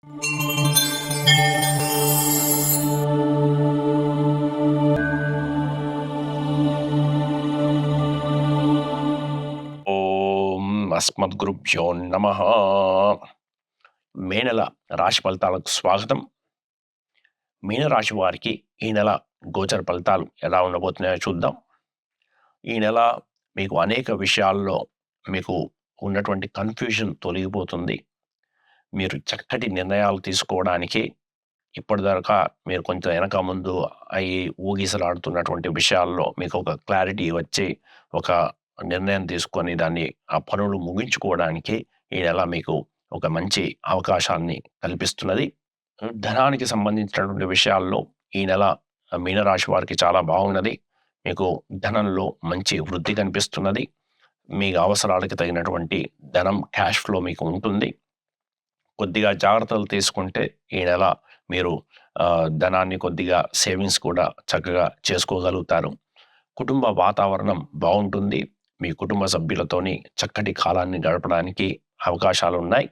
ఓం అస్మద్గురుభ్యో నమః. మే నెల రాశి ఫలితాలకు స్వాగతం. మీనరాశి వారికి ఈ నెల గోచర ఫలితాలు ఎలా ఉండబోతున్నాయో చూద్దాం. ఈ నెల మీకు అనేక విషయాల్లో మీకు ఉన్నటువంటి కన్ఫ్యూజన్ తొలగిపోతుంది. మీరు చక్కటి నిర్ణయాలు తీసుకోవడానికి ఇప్పటిదాకా మీరు కొంచెం వెనక ముందు అయి ఊగిసలాడుతున్నటువంటి విషయాల్లో మీకు ఒక క్లారిటీ వచ్చి ఒక నిర్ణయం తీసుకొని దాన్ని ఆ పనులు ముగించుకోవడానికి ఈ నెల మీకు ఒక మంచి అవకాశాన్ని కల్పిస్తున్నది. ధనానికి సంబంధించినటువంటి విషయాల్లో ఈ నెల మీనరాశి వారికి చాలా బాగున్నది. మీకు ధనంలో మంచి వృద్ధి కనిపిస్తున్నది. మీ అవసరాలకు తగినటువంటి ధనం క్యాష్ ఫ్లో మీకు ఉంటుంది. కొద్దిగా జాగ్రత్తలు తీసుకుంటే ఈ నెల మీరు ధనాన్ని కొద్దిగా సేవింగ్స్ కూడా చక్కగా చేసుకోగలుగుతారు. కుటుంబ వాతావరణం బాగుంటుంది. మీ కుటుంబ సభ్యులతోని చక్కటి కాలాన్ని గడపడానికి అవకాశాలు ఉన్నాయి.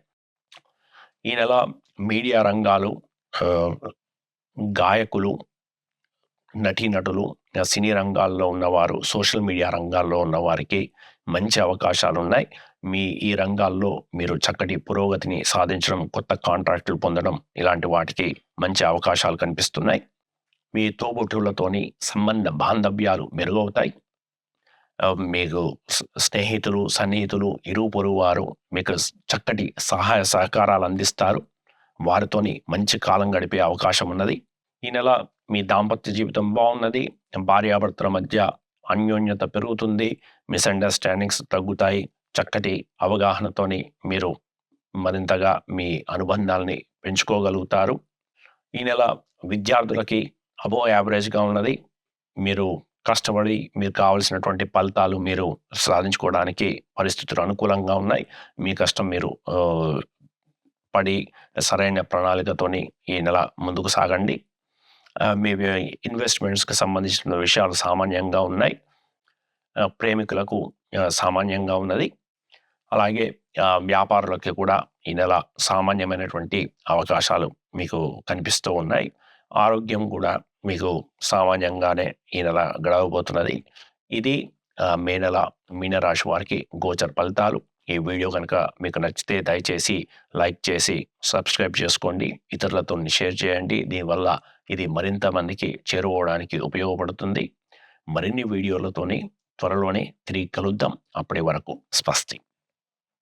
ఈ నెల మీడియా రంగాలు, గాయకులు, నటీనటులు, సినీ రంగాల్లో ఉన్నవారు, సోషల్ మీడియా రంగాల్లో ఉన్నవారికి మంచి అవకాశాలు ఉన్నాయి. ఈ రంగాల్లో మీరు చక్కటి పురోగతిని సాధించడం, కొత్త కాంట్రాక్టులు పొందడం, ఇలాంటి వాటికి మంచి అవకాశాలు కనిపిస్తున్నాయి. మీ తోబుట్టువులతోని సంబంధ బాంధవ్యాలు మెరుగవుతాయి. మీకు స్నేహితులు, సన్నిహితులు, ఇరుగు పొరుగు వారు మీకు చక్కటి సహాయ సహకారాలు అందిస్తారు. వారితోని మంచి కాలం గడిపే అవకాశం ఉన్నది. ఈ నెల మీ దాంపత్య జీవితం బాగున్నది. భార్యాభర్తల మధ్య అన్యోన్యత పెరుగుతుంది. మిస్అండర్స్టాండింగ్స్ తగ్గుతాయి. చక్కటి అవగాహనతోని మీరు మరింతగా మీ అనుబంధాలని పెంచుకోగలుగుతారు. ఈ నెల విద్యార్థులకి అబోవ్ యావరేజ్గా ఉన్నది. మీరు కష్టపడి మీకు కావలసినటువంటి ఫలితాలు మీరు సాధించుకోవడానికి పరిస్థితులు అనుకూలంగా ఉన్నాయి. మీ కష్టం మీరు పడి సరైన ప్రణాళికతోని ఈ నెల ముందుకు సాగండి. మీ ఇన్వెస్ట్మెంట్స్కి సంబంధించిన విషయాలు సామాన్యంగా ఉన్నాయి. ప్రేమికులకు సామాన్యంగా ఉన్నది. అలాగే వ్యాపారులకి కూడా ఈ నెల సామాన్యమైనటువంటి అవకాశాలు మీకు కనిపిస్తూ ఉన్నాయి. ఆరోగ్యం కూడా మీకు సామాన్యంగానే ఈ నెల గడవబోతున్నది. ఇది మే నెల మీనరాశి వారికి గోచర ఫలితాలు. ఈ వీడియో కనుక మీకు నచ్చితే దయచేసి లైక్ చేసి సబ్స్క్రైబ్ చేసుకోండి. ఇతరులతో షేర్ చేయండి. దీనివల్ల ఇది మరింత మందికి చేరుకోవడానికి ఉపయోగపడుతుంది. మరిన్ని వీడియోలతోని త్వరలోనే తిరిగి కలుద్దాం. అప్పటి వరకు స్వస్తి.